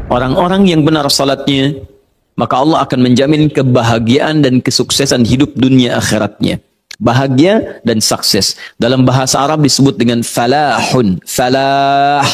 Orang-orang yang benar salatnya, maka Allah akan menjamin kebahagiaan dan kesuksesan hidup dunia akhiratnya. Bahagia dan sukses. Dalam bahasa Arab disebut dengan falahun. Falah.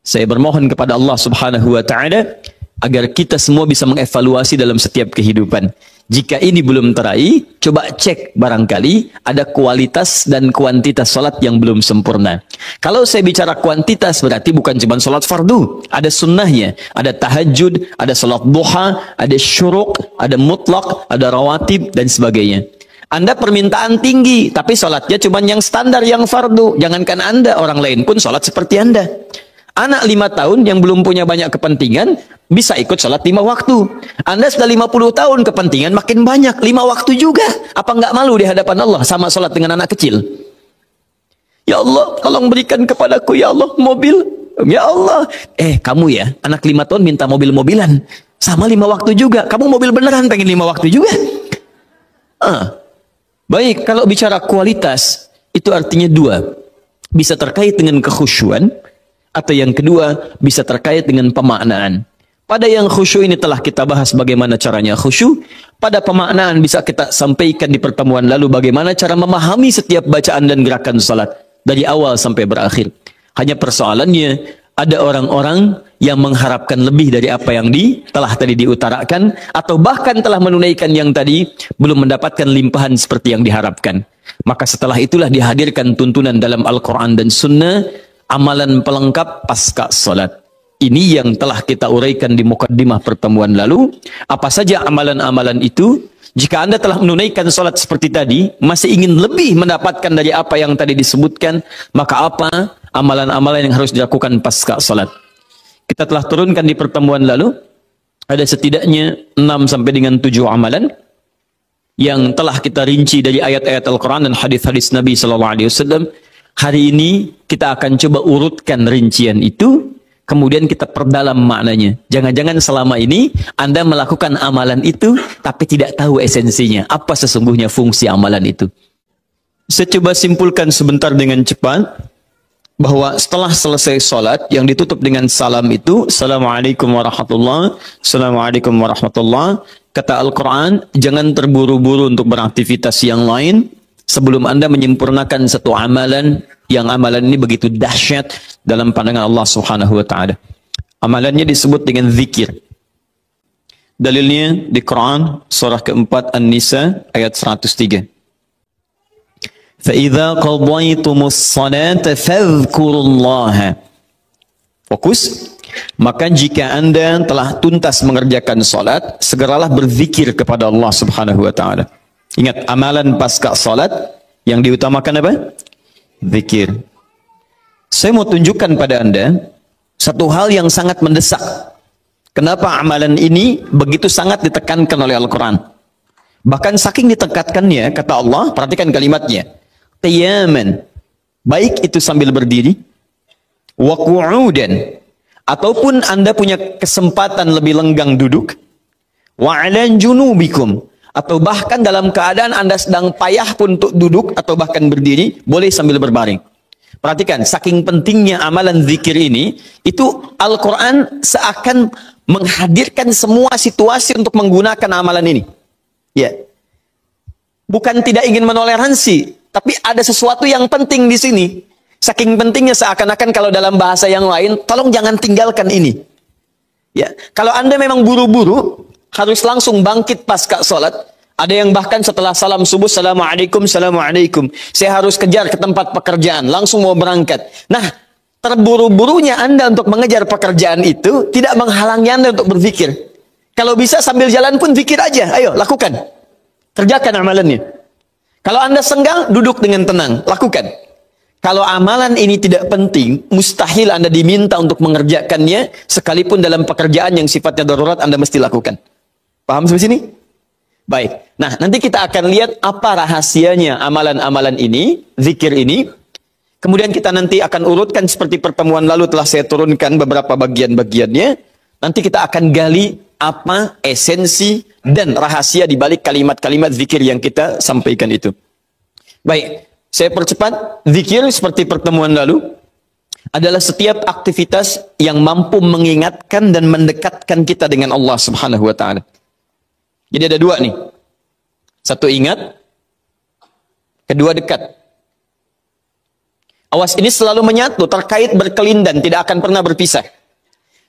Saya bermohon kepada Allah Subhanahu wa taala agar kita semua bisa mengevaluasi dalam setiap kehidupan. Jika ini belum teraih, coba cek barangkali ada kualitas dan kuantitas salat yang belum sempurna. Kalau saya bicara kuantitas berarti bukan cuma salat fardu, ada sunnahnya, ada tahajud, ada salat duha, ada syuruk, ada mutlak, ada rawatib dan sebagainya. Anda permintaan tinggi, tapi salatnya cuma yang standar, yang fardu. Jangankan Anda, orang lain pun salat seperti Anda. Anak 5 tahun yang belum punya banyak kepentingan, bisa ikut salat 5 waktu. Anda sudah 50 tahun, kepentingan makin banyak, 5 waktu juga. Apa enggak malu di hadapan Allah sama salat dengan anak kecil? Ya Allah, tolong berikan kepadaku ya Allah mobil. Ya Allah. Kamu ya, anak 5 tahun minta mobil-mobilan. Sama 5 waktu juga. Kamu mobil beneran pengen 5 waktu juga. Baik, kalau bicara kualitas, itu artinya 2. Bisa terkait dengan kekhusyuan, atau yang kedua, bisa terkait dengan pemaknaan. Pada yang khusyuk ini telah kita bahas bagaimana caranya khusyuk. Pada pemaknaan bisa kita sampaikan di pertemuan lalu bagaimana cara memahami setiap bacaan dan gerakan salat dari awal sampai berakhir. Hanya persoalannya, ada orang-orang yang mengharapkan lebih dari apa yang telah tadi diutarakan, atau bahkan telah menunaikan yang tadi, belum mendapatkan limpahan seperti yang diharapkan. Maka setelah itulah dihadirkan tuntunan dalam Al-Quran dan Sunnah, amalan pelengkap pasca salat. Ini yang telah kita uraikan di mukaddimah pertemuan lalu. Apa saja amalan-amalan itu? Jika Anda telah menunaikan salat seperti tadi, masih ingin lebih mendapatkan dari apa yang tadi disebutkan, maka apa amalan-amalan yang harus dilakukan pasca salat? Kita telah turunkan di pertemuan lalu, ada setidaknya 6 sampai dengan 7 amalan yang telah kita rinci dari ayat-ayat Al-Quran dan hadis-hadis Nabi SAW. Hari ini kita akan coba urutkan rincian itu, kemudian kita perdalam maknanya. Jangan-jangan selama ini Anda melakukan amalan itu, tapi tidak tahu esensinya. Apa sesungguhnya fungsi amalan itu? Saya coba simpulkan sebentar dengan cepat, bahwa setelah selesai salat yang ditutup dengan salam itu, Assalamualaikum warahmatullahi wabarakatuh, Assalamualaikum warahmatullahi wabarakatuh. Kata Al-Quran, jangan terburu-buru untuk beraktivitas yang lain, sebelum Anda menyempurnakan satu amalan, yang amalan ini begitu dahsyat dalam pandangan Allah Subhanahu wa taala. Amalannya disebut dengan zikir. Dalilnya di Quran surah keempat An-Nisa ayat 103. فَإِذَا قَضَيْتُمُ الصَّلَاةَ فَاذْكُرُوا اللَّهَ. Fokus. Maka jika Anda telah tuntas mengerjakan salat, segeralah berzikir kepada Allah Subhanahu wa taala. Ingat, amalan pasca salat yang diutamakan apa? Zikir. Saya mau tunjukkan pada Anda satu hal yang sangat mendesak. Kenapa amalan ini begitu sangat ditekankan oleh Al-Quran? Bahkan saking ditekankannya, kata Allah, perhatikan kalimatnya, qiyaman, baik itu sambil berdiri, wa qu'udan, ataupun Anda punya kesempatan lebih lenggang duduk, wa 'ala junubikum, atau bahkan dalam keadaan Anda sedang payah pun untuk duduk atau bahkan berdiri, boleh sambil berbaring. Perhatikan, saking pentingnya amalan zikir ini, itu Al-Quran seakan menghadirkan semua situasi untuk menggunakan amalan ini. Ya, bukan tidak ingin menoleransi, tapi ada sesuatu yang penting di sini. Saking pentingnya seakan-akan kalau dalam bahasa yang lain, tolong jangan tinggalkan ini. Ya, kalau Anda memang buru-buru, harus langsung bangkit pasca salat. Ada yang bahkan setelah salam subuh, Assalamualaikum, Assalamualaikum. Saya harus kejar ke tempat pekerjaan, langsung mau berangkat. Nah, terburu-burunya Anda untuk mengejar pekerjaan itu, tidak menghalangi Anda untuk berzikir. Kalau bisa sambil jalan pun zikir aja, ayo lakukan. Kerjakan amalannya. Kalau Anda senggang, duduk dengan tenang, lakukan. Kalau amalan ini tidak penting, mustahil Anda diminta untuk mengerjakannya, sekalipun dalam pekerjaan yang sifatnya darurat Anda mesti lakukan. Paham sampai sini? Baik. Nah, nanti kita akan lihat apa rahasianya amalan-amalan ini, zikir ini. Kemudian kita nanti akan urutkan seperti pertemuan lalu telah saya turunkan beberapa bagian-bagiannya. Nanti kita akan gali apa esensi dan rahasia di balik kalimat-kalimat zikir yang kita sampaikan itu. Baik, saya percepat. Zikir seperti pertemuan lalu adalah setiap aktivitas yang mampu mengingatkan dan mendekatkan kita dengan Allah Subhanahu wa taala. Jadi ada dua nih. Satu ingat, kedua dekat. Awas, ini selalu menyatu, terkait berkelindan, tidak akan pernah berpisah.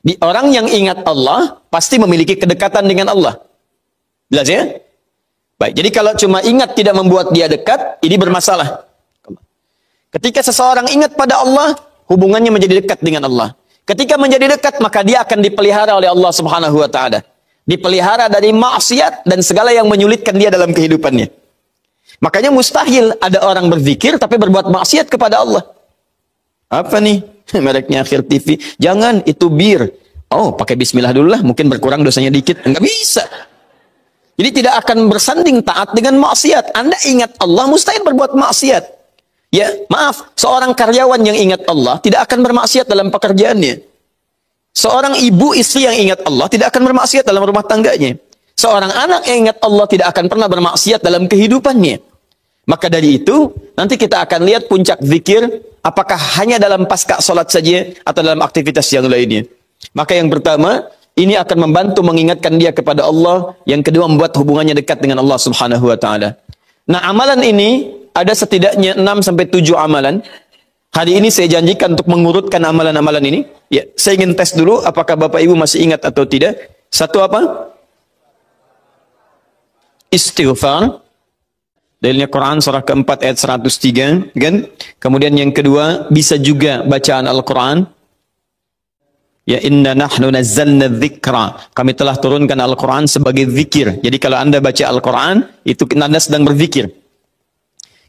Di orang yang ingat Allah pasti memiliki kedekatan dengan Allah. Jelas ya? Baik, jadi kalau cuma ingat tidak membuat dia dekat, ini bermasalah. Ketika seseorang ingat pada Allah, hubungannya menjadi dekat dengan Allah. Ketika menjadi dekat, maka dia akan dipelihara oleh Allah Subhanahu wa taala. Dipelihara dari maksiat dan segala yang menyulitkan dia dalam kehidupannya. Makanya mustahil ada orang berzikir tapi berbuat maksiat kepada Allah. Apa nih? Mereknya Akhir TV. Jangan, itu bir. Oh, pakai bismillah dulu lah, mungkin berkurang dosanya dikit. Enggak bisa. Jadi tidak akan bersanding taat dengan maksiat. Anda ingat Allah, mustahil berbuat maksiat. Ya, maaf, seorang karyawan yang ingat Allah tidak akan bermaksiat dalam pekerjaannya. Seorang ibu istri yang ingat Allah tidak akan bermaksiat dalam rumah tangganya. Seorang anak yang ingat Allah tidak akan pernah bermaksiat dalam kehidupannya. Maka dari itu, nanti kita akan lihat puncak zikir, apakah hanya dalam pasca sholat saja atau dalam aktivitas yang lainnya. Maka yang pertama, ini akan membantu mengingatkan dia kepada Allah. Yang kedua, membuat hubungannya dekat dengan Allah Subhanahu wa taala. Nah, amalan ini ada setidaknya 6-7 amalan. Hari ini saya janjikan untuk mengurutkan amalan-amalan ini. Ya, saya ingin tes dulu apakah Bapak Ibu masih ingat atau tidak. Satu apa? Istighfar. Dalilnya Quran surah keempat ayat 103, kan? Kemudian yang kedua, bisa juga bacaan Al-Quran. Ya, inna nahnu nazzalna dzikra. Kami telah turunkan Al-Quran sebagai zikir. Jadi kalau Anda baca Al-Quran, itu Anda sedang berzikir.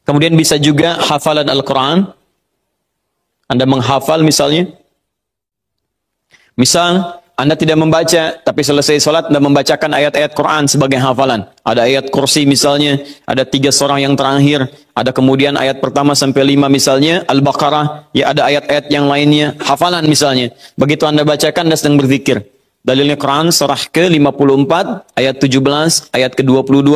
Kemudian bisa juga hafalan Al-Quran. Anda menghafal misalnya. Misal, Anda tidak membaca, tapi selesai sholat, Anda membacakan ayat-ayat Quran sebagai hafalan. Ada ayat kursi misalnya, ada 3 surah yang terakhir, ada kemudian ayat pertama sampai 5 misalnya, Al-Baqarah, ya ada ayat-ayat yang lainnya, hafalan misalnya. Begitu Anda bacakan, Anda sedang berzikir. Dalilnya Quran surah ke-54, ayat 17, ayat ke-22,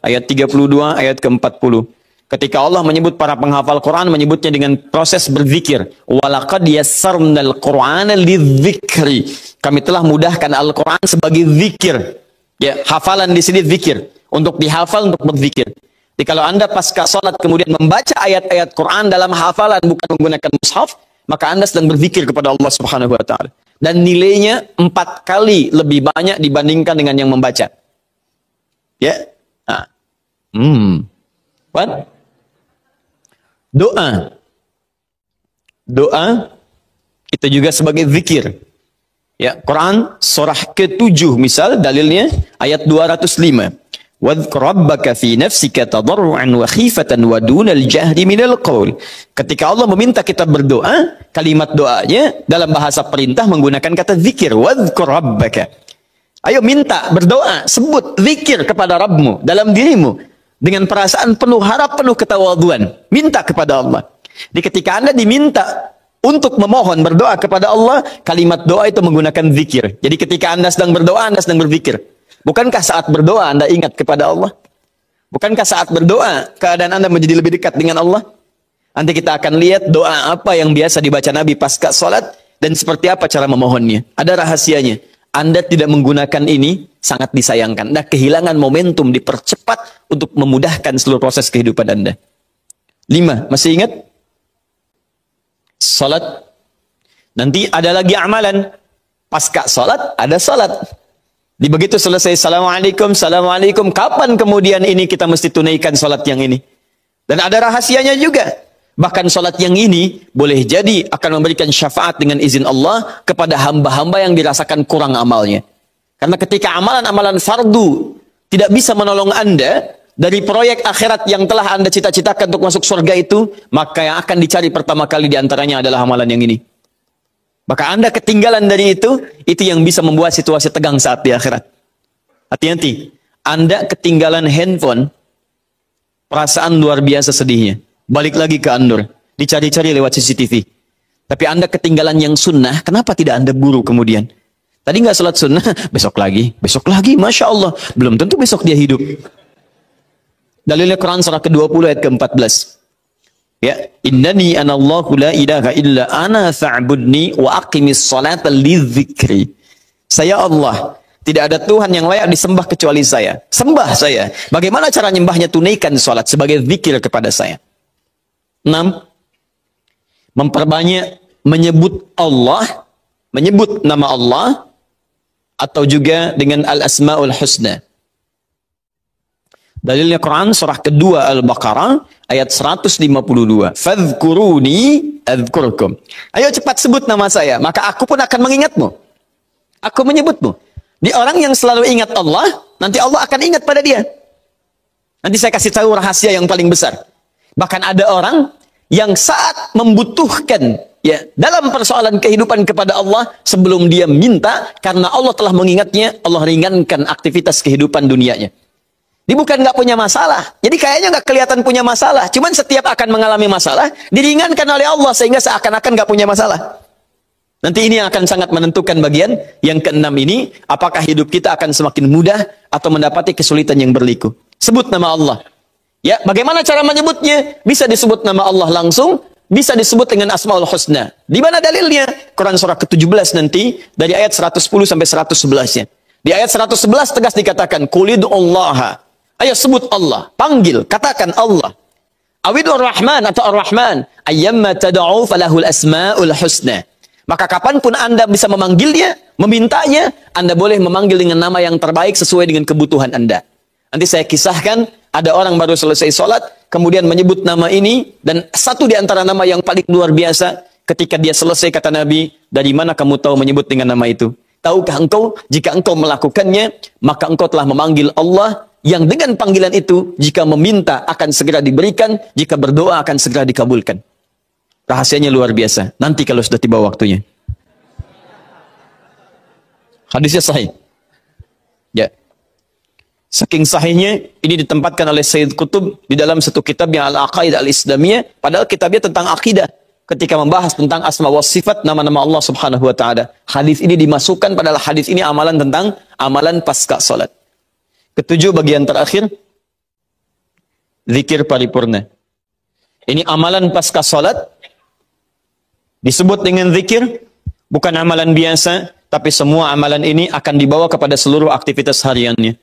ayat 32, ayat ke-40. Ketika Allah menyebut para penghafal Quran, menyebutnya dengan proses berzikir. Walaqad yassarnal Qur'ana lidzikri. Kami telah mudahkan Al-Quran sebagai zikir. Ya, hafalan di sini zikir. Untuk dihafal, untuk berzikir. Jadi kalau Anda pasca sholat kemudian membaca ayat-ayat Quran dalam hafalan, bukan menggunakan mushaf, maka Anda sedang berzikir kepada Allah Subhanahu wa taala. Dan nilainya 4 kali lebih banyak dibandingkan dengan yang membaca. Ya. Nah. What? Doa. Doa itu juga sebagai zikir. Ya, Quran surah ke-7 misal dalilnya ayat 205. Wadhkur rabbaka fi nafsika tadarruan wa khifatan wa dunal jahri minal qaul. Ketika Allah meminta kita berdoa, kalimat doanya dalam bahasa perintah menggunakan kata zikir. Wadhkur rabbaka. Ayo minta, berdoa, sebut zikir kepada Rabbmu dalam dirimu. Dengan perasaan penuh harap, penuh ketawaduan. Minta kepada Allah. Jadi ketika Anda diminta untuk memohon, berdoa kepada Allah, kalimat doa itu menggunakan zikir. Jadi ketika Anda sedang berdoa, Anda sedang berzikir. Bukankah saat berdoa Anda ingat kepada Allah? Bukankah saat berdoa, keadaan Anda menjadi lebih dekat dengan Allah? Nanti kita akan lihat doa apa yang biasa dibaca Nabi pasca sholat, dan seperti apa cara memohonnya. Ada rahasianya. Anda tidak menggunakan ini, sangat disayangkan. Anda kehilangan momentum, dipercepat untuk memudahkan seluruh proses kehidupan Anda. 5, masih ingat? Salat. Nanti ada lagi amalan. Pasca salat, ada salat. Di begitu selesai, Assalamualaikum, Assalamualaikum. Kapan kemudian ini kita mesti tunaikan salat yang ini? Dan ada rahasianya juga. Bahkan salat yang ini boleh jadi akan memberikan syafaat dengan izin Allah kepada hamba-hamba yang dirasakan kurang amalnya. Karena ketika amalan-amalan fardu tidak bisa menolong Anda dari proyek akhirat yang telah Anda cita-citakan untuk masuk surga itu, maka yang akan dicari pertama kali diantaranya adalah amalan yang ini. Maka Anda ketinggalan dari itu yang bisa membuat situasi tegang saat di akhirat. Hati-hati, Anda ketinggalan handphone, perasaan luar biasa sedihnya. Balik lagi ke Andur, dicari-cari lewat CCTV. Tapi Anda ketinggalan yang sunnah, kenapa tidak Anda buru kemudian? Tadi nggak sholat sunnah, besok lagi, Masya Allah. Belum tentu besok dia hidup. Dalilnya Quran surah ke-20 ayat ke-14. Ya, innani anallahu la ilaha illa ana fa'budni wa aqimis salata lidzikri. Saya Allah, tidak ada Tuhan yang layak disembah kecuali saya. Sembah saya. Bagaimana cara nyembahnya? Tunaikan salat sebagai zikir kepada saya. 6. Memperbanyak menyebut Allah, menyebut nama Allah, atau juga dengan al-asma'ul husna. Dalilnya Quran surah kedua Al-Baqarah ayat 152. Fadhkuruni adzkurkum. Ayo cepat sebut nama saya, maka aku pun akan mengingatmu. Aku menyebutmu. Di orang yang selalu ingat Allah, nanti Allah akan ingat pada dia. Nanti saya kasih tahu rahasia yang paling besar. Bahkan ada orang yang saat membutuhkan ya dalam persoalan kehidupan kepada Allah, sebelum dia minta, karena Allah telah mengingatnya, Allah ringankan aktivitas kehidupan dunianya. Dia bukan nggak punya masalah, jadi kayaknya nggak kelihatan punya masalah. Cuman setiap akan mengalami masalah, diringankan oleh Allah sehingga seakan-akan nggak punya masalah. Nanti ini yang akan sangat menentukan bagian yang keenam ini, apakah hidup kita akan semakin mudah atau mendapati kesulitan yang berliku. Sebut nama Allah. Ya, bagaimana cara menyebutnya? Bisa disebut nama Allah langsung, bisa disebut dengan Asmaul Husna. Di mana dalilnya? Quran surah ke-17 nanti dari ayat 110 sampai 111-nya. Di ayat 111 tegas dikatakan, Qulidullaha. Ayo sebut Allah, panggil, katakan Allah. Awidur Rahman atau Ar-Rahman, ayyamma tad'u falahul asmaul husna. Maka kapanpun Anda bisa memanggilnya, memintanya, Anda boleh memanggil dengan nama yang terbaik sesuai dengan kebutuhan Anda. Nanti saya kisahkan, ada orang baru selesai sholat, kemudian menyebut nama ini, dan satu di antara nama yang paling luar biasa, ketika dia selesai kata Nabi, dari mana kamu tahu menyebut dengan nama itu? Tahukah engkau, jika engkau melakukannya, maka engkau telah memanggil Allah, yang dengan panggilan itu, jika meminta akan segera diberikan, jika berdoa akan segera dikabulkan. Rahasianya luar biasa. Nanti kalau sudah tiba waktunya. Hadisnya sahih. Ya. Saking sahihnya, ini ditempatkan oleh Sayyid Qutb di dalam satu kitab yang Al-Aqaidah Al-Islamiyah, padahal kitabnya tentang akidah. Ketika membahas tentang asma wa sifat, nama-nama Allah subhanahu wa ta'ala. Hadis ini dimasukkan, padahal hadis ini amalan tentang amalan pasca salat. Ketujuh, bagian terakhir, zikir paripurna. Ini amalan pasca salat, disebut dengan zikir, bukan amalan biasa, tapi semua amalan ini akan dibawa kepada seluruh aktivitas hariannya.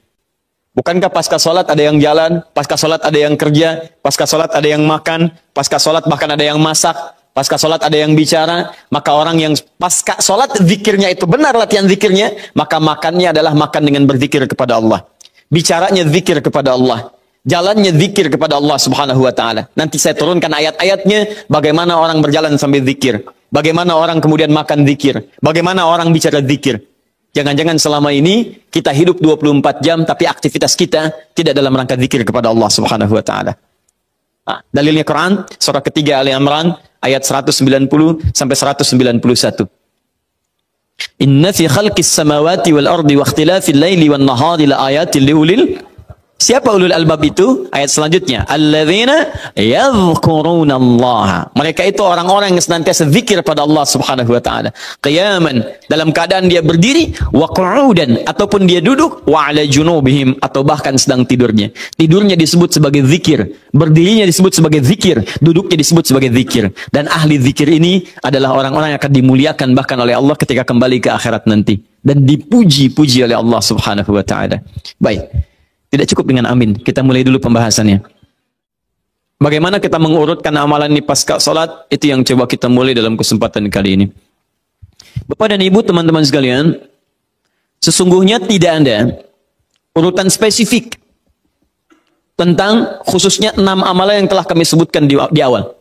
Bukankah pasca salat ada yang jalan, pasca salat ada yang kerja, pasca salat ada yang makan, pasca salat bahkan ada yang masak, pasca salat ada yang bicara, maka orang yang pasca salat zikirnya itu benar latihan zikirnya, maka makannya adalah makan dengan berzikir kepada Allah. Bicaranya zikir kepada Allah. Jalannya zikir kepada Allah subhanahu wa ta'ala. Nanti saya turunkan ayat-ayatnya, bagaimana orang berjalan sambil zikir. Bagaimana orang kemudian makan zikir. Bagaimana orang bicara zikir. Jangan-jangan selama ini kita hidup 24 jam, tapi aktivitas kita tidak dalam rangka zikir kepada Allah subhanahu wa ta'ala. Nah, dalilnya Quran, surah ketiga Ali Imran, ayat 190 sampai 191. Inna fi khalqis samawati wal ardi wa ikhtilafil laili wan nahari la ayatin liulil. Siapa ulul albab itu? Ayat selanjutnya, alladzina yadhkurunallaha. Mereka itu orang-orang yang senantiasa zikir pada Allah Subhanahu wa taala. Qiyaman, dalam keadaan dia berdiri, wa qu'udan, ataupun dia duduk, wa 'ala junubihim, atau bahkan sedang tidurnya. Tidurnya disebut sebagai zikir, berdirinya disebut sebagai zikir, duduknya disebut sebagai zikir. Dan ahli zikir ini adalah orang-orang yang akan dimuliakan bahkan oleh Allah ketika kembali ke akhirat nanti, dan dipuji-puji oleh Allah Subhanahu wa taala. Baik. Tidak cukup dengan amin. Kita mulai dulu pembahasannya. Bagaimana kita mengurutkan amalan ini pasca salat? Itu yang coba kita mulai dalam kesempatan kali ini. Bapak dan Ibu, teman-teman sekalian, sesungguhnya tidak ada urutan spesifik tentang khususnya 6 amalan yang telah kami sebutkan di awal.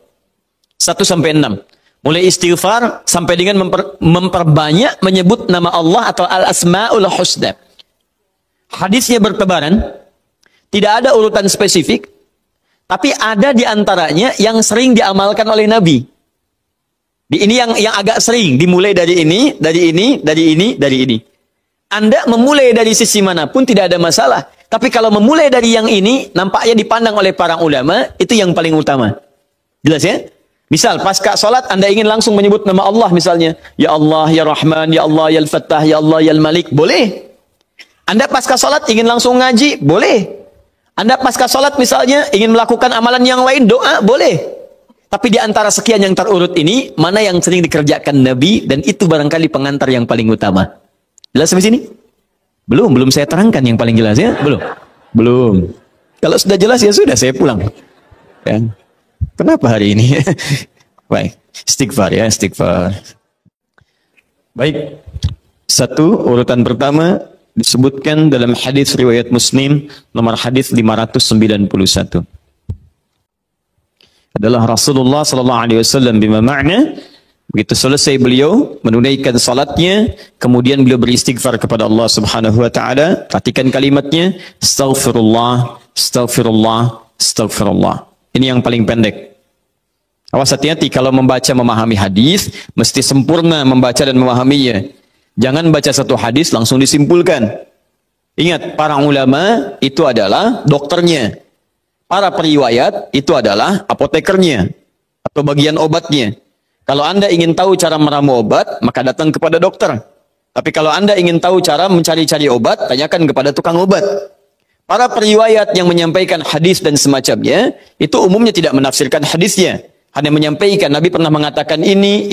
1 sampai 6. Mulai istighfar sampai dengan memperbanyak menyebut nama Allah atau al-asma'ul husna. Hadisnya bertebaran. Tidak ada urutan spesifik, tapi ada di antaranya yang sering diamalkan oleh Nabi. Ini yang agak sering dimulai dari ini, dari ini, dari ini, dari ini. Anda memulai dari sisi manapun tidak ada masalah. Tapi kalau memulai dari yang ini, nampaknya dipandang oleh para ulama, itu yang paling utama. Jelas ya? Misal, pasca sholat Anda ingin langsung menyebut nama Allah misalnya. Ya Allah, Ya Rahman, Ya Allah, Ya Al-Fattah, Ya Allah, Ya Al-Malik. Boleh. Anda pasca sholat ingin langsung ngaji. Boleh. Anda pasca sholat misalnya ingin melakukan amalan yang lain, doa, boleh. Tapi di antara sekian yang terurut ini, mana yang sering dikerjakan Nabi, dan itu barangkali pengantar yang paling utama. Jelas sampai sini? Belum saya terangkan yang paling jelas ya? Belum. Kalau sudah jelas ya sudah, saya pulang. Ya. Kenapa hari ini? Baik, istighfar ya, istighfar. Baik, satu, urutan pertama disebutkan dalam hadis riwayat Muslim, nomor hadis 591. Adalah Rasulullah sallallahu alaihi wasallam bima ma'na, begitu selesai beliau menunaikan salatnya, kemudian beliau beristighfar kepada Allah Subhanahu wa taala. Perhatikan kalimatnya, astaghfirullah, astaghfirullah, astaghfirullah. Ini yang paling pendek. Awas, hati-hati kalau membaca memahami hadis, mesti sempurna membaca dan memahaminya. Jangan baca satu hadis langsung disimpulkan. Ingat, para ulama itu adalah dokternya. Para periwayat itu adalah apotekernya atau bagian obatnya. Kalau Anda ingin tahu cara meramu obat, maka datang kepada dokter. Tapi kalau Anda ingin tahu cara mencari-cari obat, tanyakan kepada tukang obat. Para periwayat yang menyampaikan hadis dan semacamnya, itu umumnya tidak menafsirkan hadisnya. Hanya menyampaikan, Nabi pernah mengatakan ini,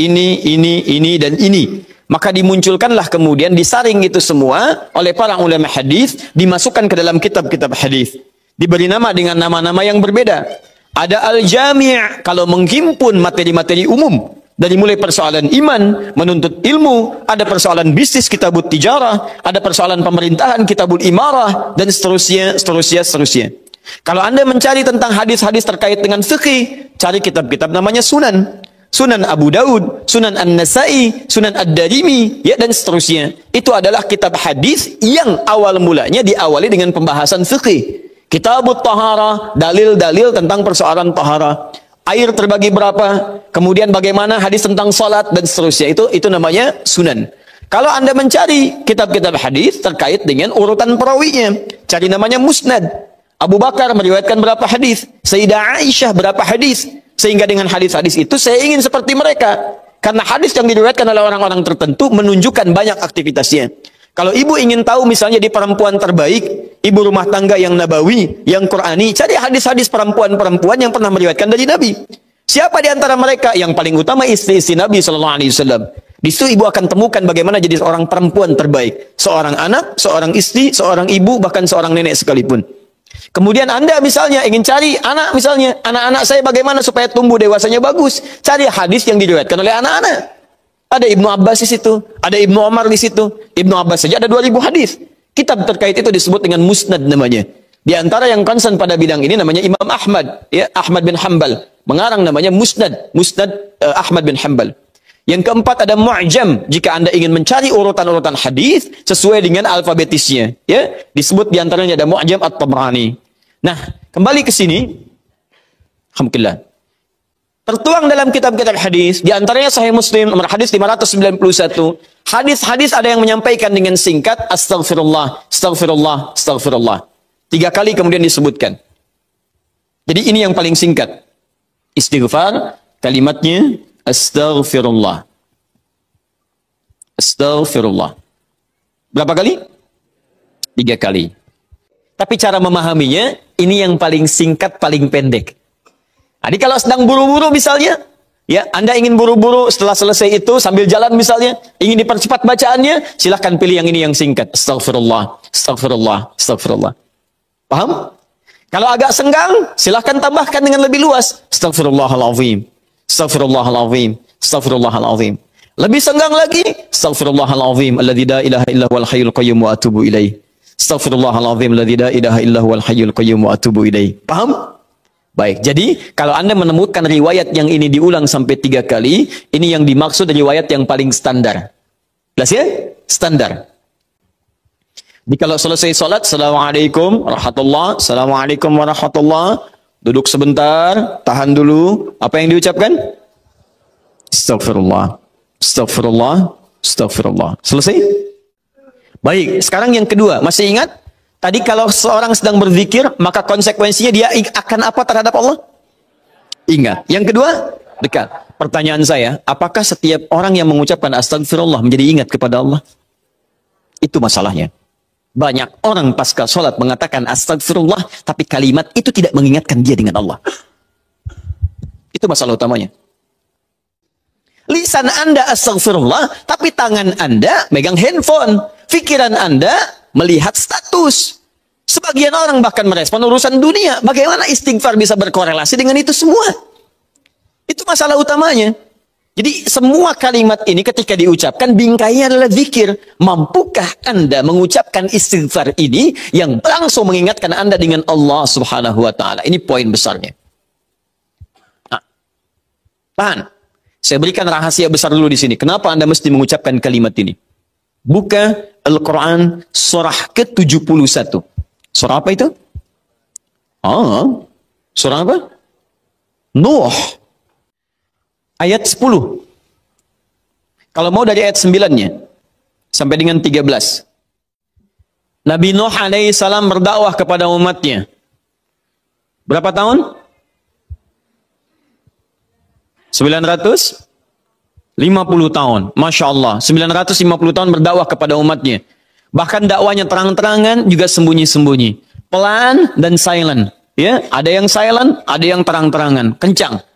dan ini. Maka dimunculkanlah kemudian, disaring itu semua oleh para ulama hadis, dimasukkan ke dalam kitab-kitab hadis. Diberi nama dengan nama-nama yang berbeda. Ada al-jami' kalau menghimpun materi-materi umum. Dari mulai persoalan iman, menuntut ilmu, ada persoalan bisnis, kitabut tijarah, ada persoalan pemerintahan, kitabul imarah, dan seterusnya. Kalau Anda mencari tentang hadis-hadis terkait dengan fikih, cari kitab-kitab namanya Sunan. Sunan Abu Daud, Sunan An-Nasai, Sunan Ad-Darimi, ya, dan seterusnya. Itu adalah kitab hadis yang awal mulanya diawali dengan pembahasan fikih. Kitabut Taharah, dalil-dalil tentang persoalan taharah. Air terbagi berapa? Kemudian bagaimana hadis tentang salat dan seterusnya. Itu namanya sunan. Kalau Anda mencari kitab-kitab hadis terkait dengan urutan perawinya, cari namanya musnad. Abu Bakar meriwayatkan berapa hadis? Sayyidah Aisyah berapa hadis? Sehingga dengan hadis-hadis itu saya ingin seperti mereka. Karena hadis yang diriwayatkan oleh orang-orang tertentu menunjukkan banyak aktivitasnya. Kalau ibu ingin tahu misalnya di perempuan terbaik, ibu rumah tangga yang nabawi, yang Qurani, cari hadis-hadis perempuan-perempuan yang pernah meriwayatkan dari Nabi. Siapa di antara mereka? Yang paling utama istri-istri Nabi SAW. Di situ ibu akan temukan bagaimana jadi seorang perempuan terbaik. Seorang anak, seorang istri, seorang ibu, bahkan seorang nenek sekalipun. Kemudian Anda misalnya ingin cari anak misalnya, anak-anak saya bagaimana supaya tumbuh dewasanya bagus. Cari hadis yang diriwayatkan oleh anak-anak. Ada Ibnu Abbas di situ, ada Ibnu Umar di situ. Ibnu Abbas saja ada 2000 hadis. Kitab terkait itu disebut dengan musnad namanya. Di antara yang concern pada bidang ini namanya Imam Ahmad, ya, Ahmad bin Hanbal. Mengarang namanya musnad, Ahmad bin Hanbal. Yang keempat ada mu'jam. Jika Anda ingin mencari urutan-urutan hadis sesuai dengan alfabetisnya, ya, disebut di antaranya ada mu'jam At-Tabrani. Nah, kembali ke sini. Alhamdulillah. Tertuang dalam kitab-kitab hadis, di antaranya Sahih Muslim nomor hadis 591. Hadis-hadis ada yang menyampaikan dengan singkat astaghfirullah, astaghfirullah, astaghfirullah. 3 kali kemudian disebutkan. Jadi ini yang paling singkat. Istighfar, kalimatnya astaghfirullah. Astaghfirullah. Berapa kali? 3 kali. Tapi cara memahaminya, ini yang paling singkat, paling pendek. Jadi kalau sedang buru-buru misalnya, ya, Anda ingin buru-buru setelah selesai itu sambil jalan misalnya, ingin dipercepat bacaannya, silahkan pilih yang ini yang singkat. Astaghfirullah, astaghfirullah, astaghfirullah. Paham? Kalau agak senggang, silahkan tambahkan dengan lebih luas. Astaghfirullahalazim, astaghfirullahalazim, astaghfirullahalazim. Lebih senggang lagi, astaghfirullahalazim, alladzi la ilaha illa huwal hayyul qayyum wa atubu ilaih. Astaghfirullahalazim, alladzi la ilaha illa huwal hayyul qayyum wa atubu ilaih. Paham? Baik, jadi kalau Anda menemukan riwayat yang ini diulang sampai 3 kali, ini yang dimaksud riwayat yang paling standar. Jelas ya? Standar. Jadi kalau selesai salat, Assalamualaikum warahmatullahi, Assalamualaikum warahmatullahi, duduk sebentar, tahan dulu. Apa yang diucapkan? Astagfirullah, astagfirullah, astagfirullah. Selesai? Baik, sekarang yang kedua, masih ingat? Tadi kalau seorang sedang berzikir, maka konsekuensinya dia akan apa terhadap Allah? Ingat. Yang kedua, dekat. Pertanyaan saya, apakah setiap orang yang mengucapkan astagfirullah menjadi ingat kepada Allah? Itu masalahnya. Banyak orang pasca sholat mengatakan astagfirullah, tapi kalimat itu tidak mengingatkan dia dengan Allah. Itu masalah utamanya. Lisan Anda astagfirullah, tapi tangan Anda megang handphone. Pikiran Anda melihat status. Sebagian orang bahkan merespon urusan dunia. Bagaimana istighfar bisa berkorelasi dengan itu semua? Itu masalah utamanya. Jadi semua kalimat ini ketika diucapkan, bingkainya adalah zikir. Mampukah Anda mengucapkan istighfar ini yang langsung mengingatkan Anda dengan Allah Subhanahu wa Ta'ala? Ini poin besarnya. Nah, tahan. Saya berikan rahasia besar dulu di sini. Kenapa Anda mesti mengucapkan kalimat ini? Buka Al-Quran surah ke-71. Surah apa itu? Surah apa? Nuh. Ayat 10. Kalau mau dari ayat 9-nya sampai dengan 13. Nabi Nuh alaihi salam berdakwah kepada umatnya. Berapa tahun? 950 tahun. Masya Allah. 950 tahun berdakwah kepada umatnya. Bahkan dakwanya terang-terangan, juga sembunyi-sembunyi. Pelan dan silent. Ya, ada yang silent, ada yang terang-terangan. Kencang.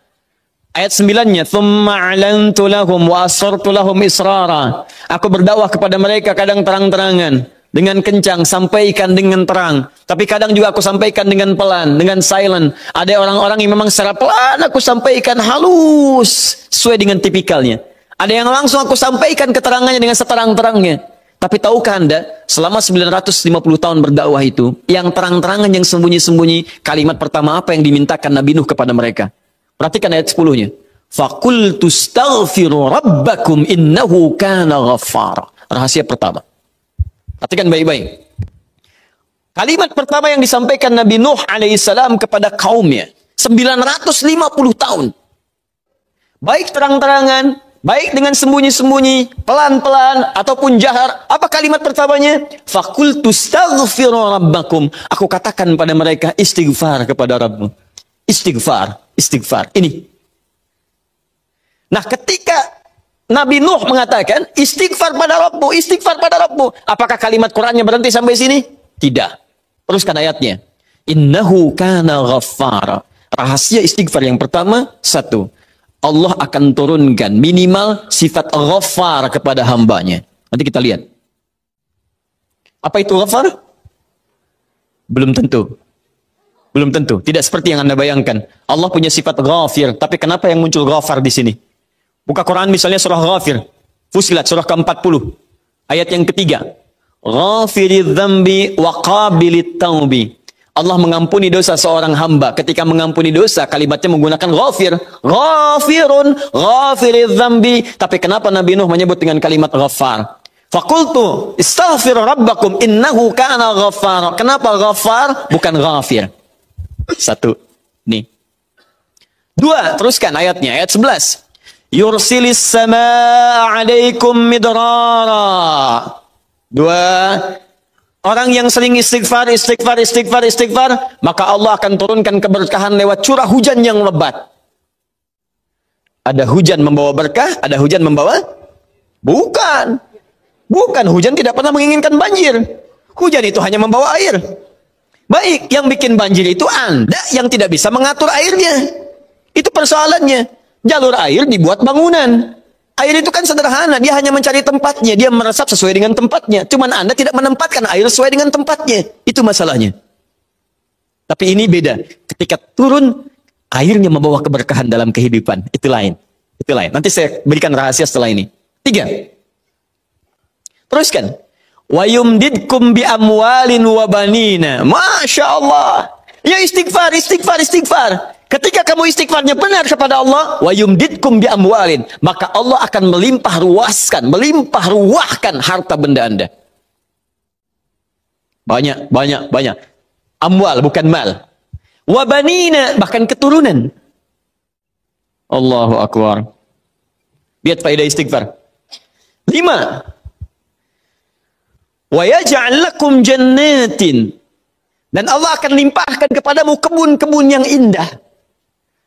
Ayat 9-nya, "Tsumma 'alantu lahum wa asrartu lahum israra." Aku berdakwah kepada mereka kadang terang-terangan, dengan kencang, sampaikan dengan terang. Tapi kadang juga aku sampaikan dengan pelan, dengan silent. Ada orang-orang yang memang secara pelan aku sampaikan halus, sesuai dengan tipikalnya. Ada yang langsung aku sampaikan keterangannya dengan seterang-terangnya. Tapi tahukah Anda, selama 950 tahun berdakwah itu, yang terang-terangan, yang sembunyi-sembunyi, kalimat pertama apa yang dimintakan Nabi Nuh kepada mereka? Perhatikan ayat 10-nya. "Faqultu astaghfiru rabbakum innahu kana ghaffara." Rahasia pertama. Perhatikan baik-baik. Kalimat pertama yang disampaikan Nabi Nuh alaihissalam kepada kaumnya. 950 tahun. Baik terang-terangan, baik dengan sembunyi-sembunyi, pelan-pelan, ataupun jahar. Apa kalimat pertamanya? "Faqultu astaghfiru rabbakum." Aku katakan pada mereka, istighfar kepada Rabbmu. Istighfar, istighfar. Ini. Nah, ketika Nabi Nuh mengatakan, istighfar pada Rabbmu, istighfar pada Rabbmu. Apakah kalimat Qur'annya berhenti sampai sini? Tidak. Teruskan ayatnya. Innahu kana ghaffara. Rahasia istighfar yang pertama, satu. Allah akan turunkan minimal sifat ghaffar kepada hambanya. Nanti kita lihat. Apa itu ghaffar? Belum tentu. Belum tentu. Tidak seperti yang Anda bayangkan. Allah punya sifat ghafir. Tapi kenapa yang muncul ghafar di sini? Buka Quran misalnya surah Ghafir. Fusilat surah ke-40. Ayat yang ketiga. Ghafiridz dzambi wa qabilit taubi. Allah mengampuni dosa seorang hamba. Ketika mengampuni dosa, kalimatnya menggunakan ghafir. Ghafirun, ghafiridz dzambi. Tapi kenapa Nabi Nuh menyebut dengan kalimat ghafar? Faqultu istaghfir rabbakum innahu kana ghaffar. Kenapa ghaffar bukan ghafir? Satu. Nih. Dua, teruskan ayatnya. Ayat 11. Yursilis samaa 'alaikum midrara. Dua. Orang yang sering istighfar, maka Allah akan turunkan keberkahan lewat curah hujan yang lebat. Ada hujan membawa berkah, ada hujan membawa? Bukan. Bukan, hujan tidak pernah menginginkan banjir. Hujan itu hanya membawa air. Baik, yang bikin banjir itu Anda yang tidak bisa mengatur airnya. Itu persoalannya. Jalur air dibuat bangunan. Air itu kan sederhana, dia hanya mencari tempatnya, dia meresap sesuai dengan tempatnya. Cuman Anda tidak menempatkan air sesuai dengan tempatnya. Itu masalahnya. Tapi ini beda. Ketika turun, airnya membawa keberkahan dalam kehidupan. Itu lain. Itu lain. Nanti saya berikan rahasia setelah ini. 3. Teruskan. Wa yumdidkum bi amwalin wa banina. Masya Allah. Ya istighfar, istighfar, istighfar. Ketika kamu istighfarnya benar kepada Allah, wa yumdidkum bi amwalin, maka Allah akan melimpah ruahkan harta benda Anda. Banyak, banyak, banyak. Amwal bukan mal. Wa banina, bahkan keturunan. Allahu akbar. Lihat faedah istighfar. 5. Wa yaj'al lakum jannatin, dan Allah akan limpahkan kepadamu kebun-kebun yang indah.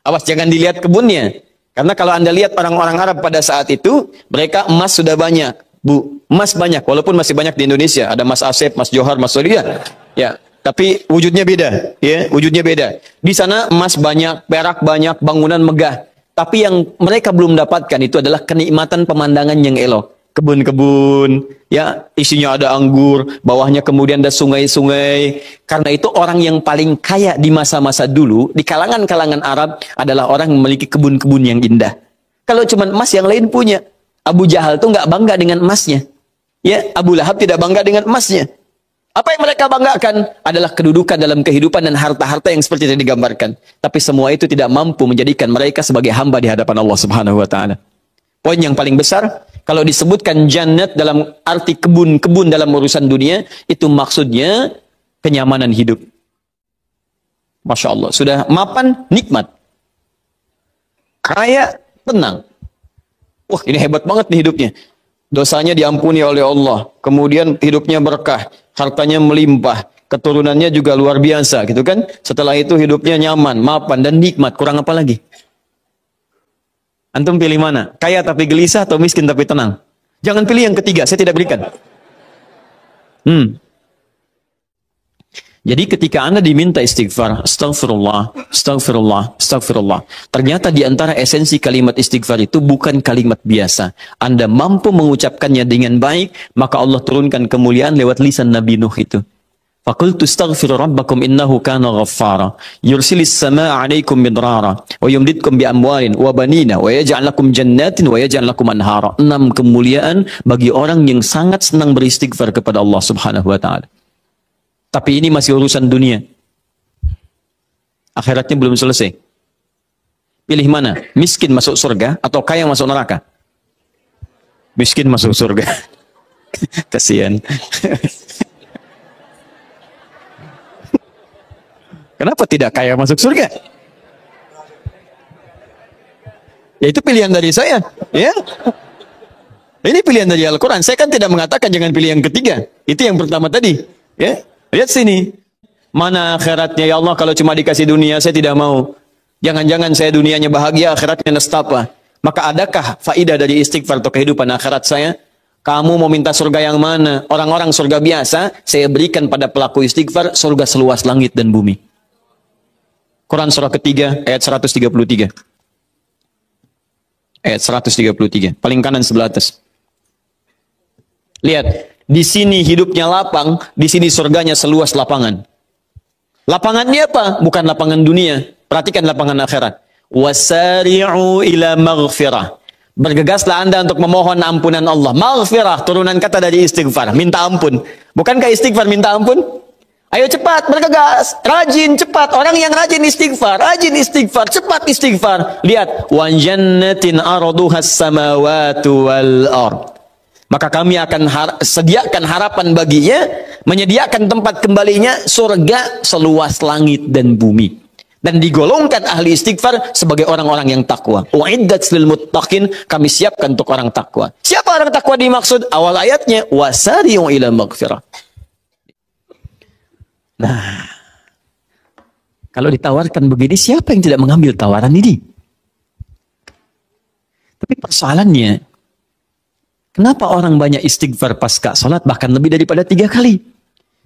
Awas jangan dilihat kebunnya, karena kalau Anda lihat orang-orang Arab pada saat itu, mereka emas sudah banyak, Bu, emas banyak, walaupun masih banyak di Indonesia, ada Mas Asep, Mas Johar, Mas Solia, ya, tapi wujudnya beda, ya, wujudnya beda. Di sana emas banyak, perak banyak, bangunan megah. Tapi yang mereka belum dapatkan itu adalah kenikmatan pemandangan yang elok. Kebun-kebun, ya, isinya ada anggur, bawahnya kemudian ada sungai-sungai. Karena itu orang yang paling kaya di masa-masa dulu, di kalangan-kalangan Arab, adalah orang yang memiliki kebun-kebun yang indah. Kalau cuma emas, yang lain punya. Abu Jahal tuh nggak bangga dengan emasnya. Ya, Abu Lahab tidak bangga dengan emasnya. Apa yang mereka banggakan adalah kedudukan dalam kehidupan dan harta-harta yang seperti yang digambarkan. Tapi semua itu tidak mampu menjadikan mereka sebagai hamba di hadapan Allah Subhanahu wa taala. Poin yang paling besar, kalau disebutkan jannat dalam arti kebun-kebun dalam urusan dunia, itu maksudnya kenyamanan hidup. Masya Allah, sudah mapan, nikmat. Kaya, tenang. Wah, ini hebat banget nih hidupnya. Dosanya diampuni oleh Allah. Kemudian hidupnya berkah, hartanya melimpah, keturunannya juga luar biasa, gitu kan? Setelah itu hidupnya nyaman, mapan dan nikmat. Kurang apa lagi? Antum pilih mana? Kaya tapi gelisah atau miskin tapi tenang? Jangan pilih yang ketiga, saya tidak berikan. Jadi ketika Anda diminta istighfar, astagfirullah, astagfirullah, astagfirullah. Ternyata di antara esensi kalimat istighfar itu bukan kalimat biasa. Anda mampu mengucapkannya dengan baik, maka Allah turunkan kemuliaan lewat lisan Nabi Nuh itu. Faqultu astaghfiru rabbakum innahu kana ghaffara yursilis samaa 'alaikum midrara wa yumdidkum bi amwalin wa banina wa yaj'al lakum jannatin wa yaj'al lakum anhara. 6 kemuliaan bagi orang yang sangat senang beristighfar kepada Allah Subhanahu wa taala. Tapi ini masih urusan dunia. Akhiratnya belum selesai. Pilih mana? Miskin masuk surga atau kaya masuk neraka? Miskin masuk surga. Kasihan. Kenapa tidak kaya masuk surga? Ya itu pilihan dari saya. Ya. Ini pilihan dari Al-Quran. Saya kan tidak mengatakan jangan pilih yang ketiga. Itu yang pertama tadi. Ya. Lihat sini. Mana akhiratnya ya Allah, kalau cuma dikasih dunia saya tidak mau. Jangan-jangan saya dunianya bahagia, akhiratnya nestapa. Maka adakah faidah dari istighfar atau kehidupan akhirat saya? Kamu mau minta surga yang mana? Orang-orang surga biasa, saya berikan pada pelaku istighfar surga seluas langit dan bumi. Quran surah ketiga ayat 133. Ayat 133. Paling kanan sebelah atas. Lihat. Di sini hidupnya lapang, di sini surganya seluas lapangan. Lapangannya apa? Bukan lapangan dunia. Perhatikan lapangan akhirat. Wasari'u ila maghfirah. Bergegaslah Anda untuk memohon ampunan Allah. Maghfirah, turunan kata dari istighfar. Minta ampun. Bukankah istighfar minta ampun? Ayo cepat, bergegas. Rajin, cepat. Orang yang rajin istighfar, cepat istighfar. Lihat. Wa jannatin arduhas samawatu wal ard. Maka kami akan sediakan harapan baginya, menyediakan tempat kembalinya surga seluas langit dan bumi. Dan digolongkan ahli istighfar sebagai orang-orang yang takwa. Uiddat lil muttaqin, kami siapkan untuk orang takwa. Siapa orang takwa dimaksud? Awal ayatnya wasari'u ila maghfirah. Nah, kalau ditawarkan begini, siapa yang tidak mengambil tawaran ini? Tapi persoalannya, kenapa orang banyak istighfar pasca salat bahkan lebih daripada 3 kali?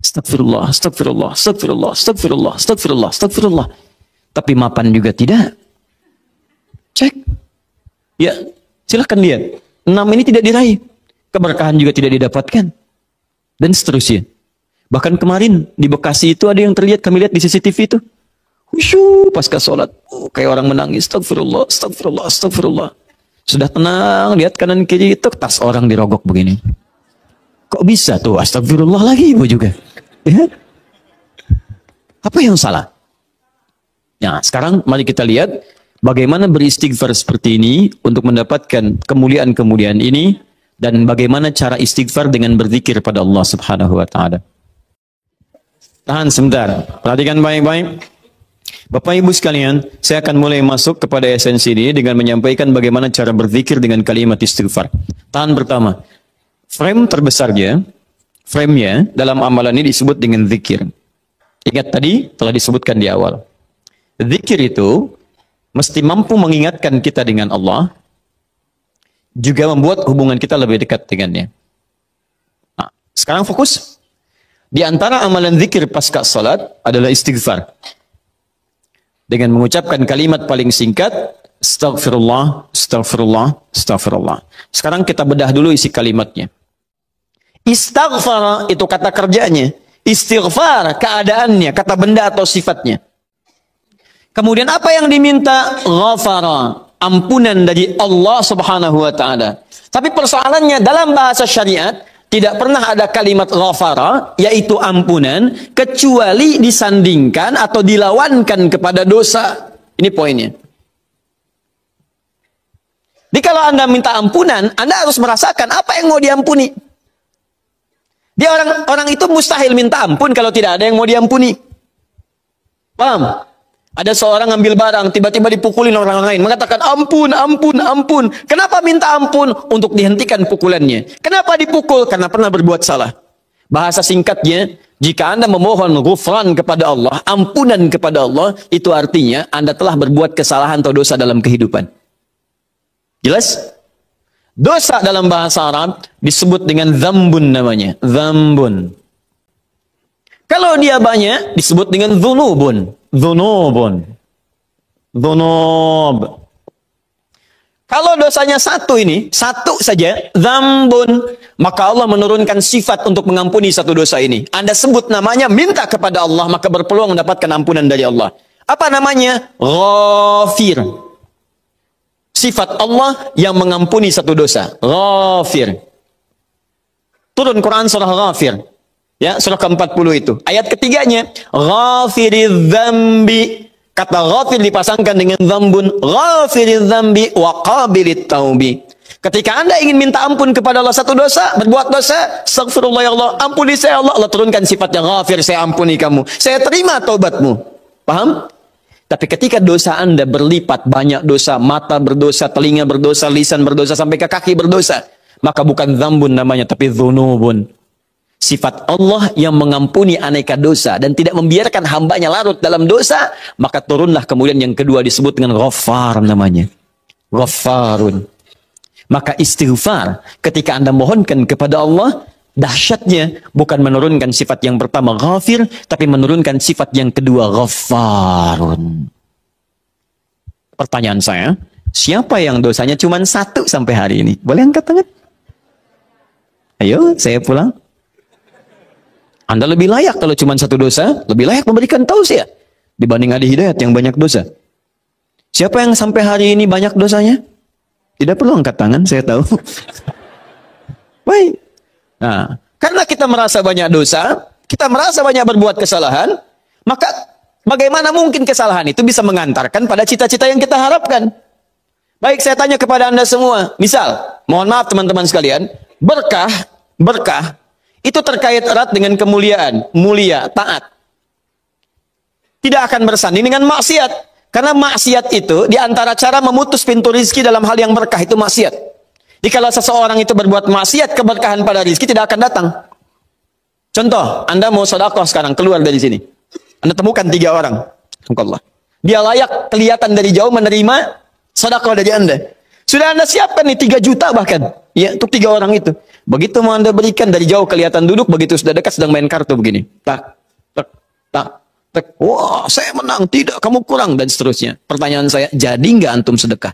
Astagfirullah, astagfirullah, astagfirullah, astagfirullah, astagfirullah, astagfirullah. Tapi mapan juga tidak. Cek. Ya, silahkan lihat. 6 ini tidak diraih. Keberkahan juga tidak didapatkan. Dan seterusnya. Bahkan kemarin di Bekasi itu ada yang terlihat, kami lihat di CCTV itu. Khusyuk pasca salat. Kayak orang menangis. Astagfirullah, astagfirullah, astagfirullah. Sudah tenang, lihat kanan kiri itu tas orang dirogok begini. Kok bisa tuh? Astagfirullah lagi ibu juga. Ya? Apa yang salah? Nah, sekarang mari kita lihat bagaimana beristighfar seperti ini untuk mendapatkan kemuliaan-kemuliaan ini dan bagaimana cara istighfar dengan berzikir pada Allah Subhanahu wa taala. Tahan sebentar, perhatikan baik-baik. Bapak Ibu sekalian, saya akan mulai masuk kepada esensi ini dengan menyampaikan bagaimana cara berzikir dengan kalimat istighfar. Tahan pertama. Frame-nya dalam amalan ini disebut dengan zikir. Ingat tadi telah disebutkan di awal. Zikir itu mesti mampu mengingatkan kita dengan Allah, juga membuat hubungan kita lebih dekat dengannya. Nah, sekarang fokus. Di antara amalan zikir pasca salat adalah istighfar. Dengan mengucapkan kalimat paling singkat, Astaghfirullah, astaghfirullah, astaghfirullah. Sekarang kita bedah dulu isi kalimatnya. Istaghfar itu kata kerjanya. Istighfar keadaannya, kata benda atau sifatnya. Kemudian apa yang diminta? Ghafara, ampunan dari Allah Subhanahu wa taala. Tapi persoalannya dalam bahasa syariat tidak pernah ada kalimat ghafara, yaitu ampunan, kecuali disandingkan atau dilawankan kepada dosa. Ini poinnya. Jadi kalau Anda minta ampunan, Anda harus merasakan apa yang mau diampuni. Dia orang itu mustahil minta ampun kalau tidak ada yang mau diampuni. Paham? Ada seorang ngambil barang, tiba-tiba dipukulin orang lain, mengatakan ampun, ampun, ampun. Kenapa minta ampun? Untuk dihentikan pukulannya. Kenapa dipukul? Karena pernah berbuat salah. Bahasa singkatnya, jika Anda memohon ghufran kepada Allah, ampunan kepada Allah, itu artinya Anda telah berbuat kesalahan atau dosa dalam kehidupan. Jelas? Dosa dalam bahasa Arab disebut dengan dzambun namanya. Dzambun. Kalau dia banyak disebut dengan dzunubun. Dzunubun. Dzunub. Kalau dosanya satu saja, dzambun, maka Allah menurunkan sifat untuk mengampuni satu dosa ini. Anda sebut namanya, minta kepada Allah, maka berpeluang mendapatkan ampunan dari Allah. Apa namanya? Ghafir. Sifat Allah yang mengampuni satu dosa. Ghafir. Turun Quran surah Ghafir. Ya, surah ke-40 itu. Ayat ketiganya, Ghafiridz dzambi. Kata ghafir dipasangkan dengan dzambun. Ghafiridz dzambi wa qabilit taubi. Ketika Anda ingin minta ampun kepada Allah satu dosa, berbuat dosa, astaghfirullah ya Allah, ampuni saya Allah. Allah turunkan sifatnya ghafir, saya ampuni kamu. Saya terima taubatmu. Paham? Tapi ketika dosa Anda berlipat, banyak dosa, mata berdosa, telinga berdosa, lisan berdosa, sampai ke kaki berdosa, maka bukan dzambun namanya, tapi dzunubun. Sifat Allah yang mengampuni aneka dosa dan tidak membiarkan hambanya larut dalam dosa, maka turunlah kemudian yang kedua disebut dengan Ghaffar namanya. Ghaffarun. Maka istighfar ketika Anda mohonkan kepada Allah, dahsyatnya bukan menurunkan sifat yang pertama ghafir, tapi menurunkan sifat yang kedua Ghaffarun. Pertanyaan saya, siapa yang dosanya cuma satu sampai hari ini? Boleh angkat tangan? Ayo, saya pulang. Anda lebih layak kalau cuma satu dosa, lebih layak memberikan tausiah dibanding Adi Hidayat yang banyak dosa. Siapa yang sampai hari ini banyak dosanya? Tidak perlu angkat tangan, saya tahu. Baik. Nah, karena kita merasa banyak dosa, kita merasa banyak berbuat kesalahan, maka bagaimana mungkin kesalahan itu bisa mengantarkan pada cita-cita yang kita harapkan? Baik, saya tanya kepada Anda semua. Misal, mohon maaf teman-teman sekalian, berkah itu terkait erat dengan kemuliaan, mulia, taat. Tidak akan bersanding dengan maksiat. Karena maksiat itu diantara cara memutus pintu rizki dalam hal yang berkah itu maksiat. Jadi kalau seseorang itu berbuat maksiat, keberkahan pada rizki tidak akan datang. Contoh, Anda mau sedekah sekarang, keluar dari sini. Anda temukan 3 orang. Allah. Dia layak kelihatan dari jauh menerima sedekah dari Anda. Sudah Anda siapkan nih 3 juta bahkan. Ya, untuk 3 orang itu. Begitu mau Anda berikan, dari jauh kelihatan duduk, begitu sudah dekat sedang main kartu begini. Tak, tak, tak. Wah, saya menang. Tidak, kamu kurang. Dan seterusnya. Pertanyaan saya, jadi nggak antum sedekah?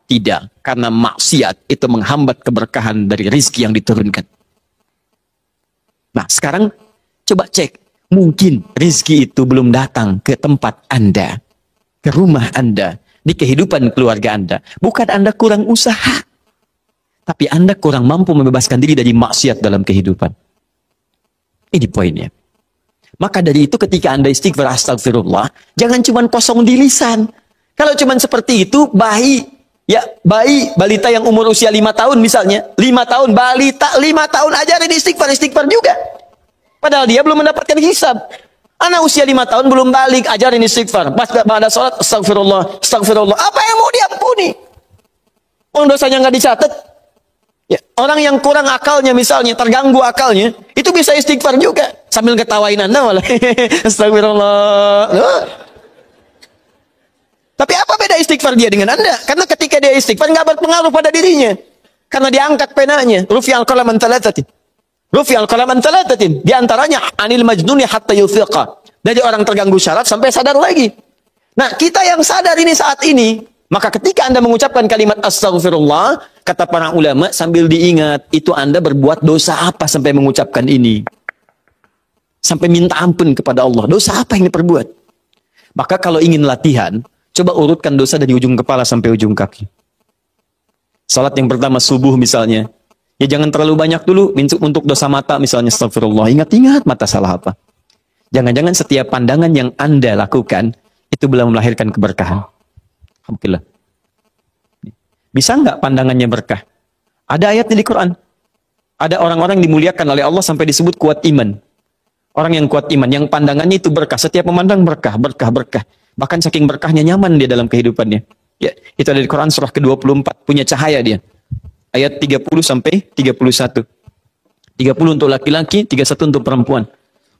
Tidak. Karena maksiat itu menghambat keberkahan dari rizki yang diturunkan. Nah, sekarang coba cek. Mungkin rizki itu belum datang ke tempat Anda. Ke rumah Anda. Di kehidupan keluarga Anda. Bukan Anda kurang usaha. Tapi Anda kurang mampu membebaskan diri dari maksiat dalam kehidupan. Ini poinnya. Maka dari itu ketika Anda istighfar astagfirullah, jangan cuma kosong di lisan. Kalau cuma seperti itu, balita yang umur usia 5 tahun misalnya, 5 tahun, balita 5 tahun ajarin istighfar juga. Padahal dia belum mendapatkan hisab. Anak usia 5 tahun belum balik, ajarin istighfar. Pas pada sholat, astagfirullah, astagfirullah. Apa yang mau diampuni? Orang dosanya nggak dicatat. Ya, orang yang kurang akalnya misalnya, terganggu akalnya, itu bisa istighfar juga. Sambil ketawain Anda malah. Astagfirullah. Tapi apa beda istighfar dia dengan Anda? Karena ketika dia istighfar nggak berpengaruh pada dirinya. Karena diangkat penanya. Rufi'al qalam an thalathatin. Rufi'al qalam an thalathatin. Di antaranya anil majnuni hatta yufiqa. Dari orang terganggu syaraf sampai sadar lagi. Nah, kita yang sadar ini saat ini, Maka ketika Anda mengucapkan kalimat astaghfirullah, kata para ulama, sambil diingat, itu Anda berbuat dosa apa sampai mengucapkan ini? Sampai minta ampun kepada Allah. Dosa apa yang diperbuat? Maka kalau ingin latihan, coba urutkan dosa dari ujung kepala sampai ujung kaki. Salat yang pertama subuh misalnya. Ya jangan terlalu banyak dulu untuk dosa mata misalnya astagfirullah. Ingat-ingat mata salah apa. Jangan-jangan setiap pandangan yang Anda lakukan, itu belum melahirkan keberkahan. Alhamdulillah. Bisa nggak pandangannya berkah? Ada ayatnya di Quran. Ada orang-orang yang dimuliakan oleh Allah sampai disebut kuat iman. Orang yang kuat iman, yang pandangannya itu berkah. Setiap memandang berkah, berkah, berkah. Bahkan saking berkahnya nyaman dia dalam kehidupannya. Ya, itu ada di Quran surah ke-24. Punya cahaya dia. Ayat 30 sampai 31. 30 untuk laki-laki, 31 untuk perempuan.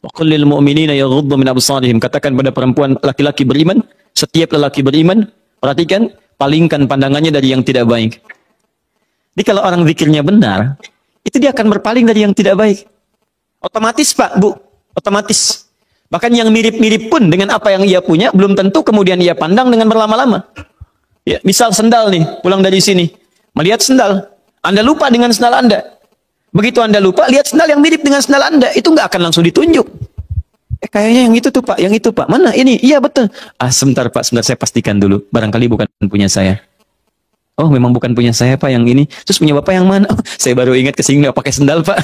Wa qul lil mu'minina yaghuddu min absarihim. Katakan pada perempuan laki-laki beriman, setiap lelaki beriman, perhatikan, palingkan pandangannya dari yang tidak baik. Jadi kalau orang zikirnya benar, itu dia akan berpaling dari yang tidak baik. Otomatis Pak, Bu, otomatis. Bahkan yang mirip-mirip pun dengan apa yang ia punya, belum tentu kemudian ia pandang dengan berlama-lama. Ya, misal sendal nih, pulang dari sini, melihat sendal, Anda lupa dengan sendal Anda. Begitu Anda lupa, lihat sendal yang mirip dengan sendal Anda, itu nggak akan langsung ditunjuk. Kayaknya yang itu tuh Pak, yang itu Pak. Mana ini? Iya betul. Sebentar Pak, sebentar saya pastikan dulu. Barangkali bukan punya saya. Oh memang bukan punya saya Pak yang ini. Terus punya Bapak yang mana? Oh, saya baru ingat kesini nggak pakai sendal Pak.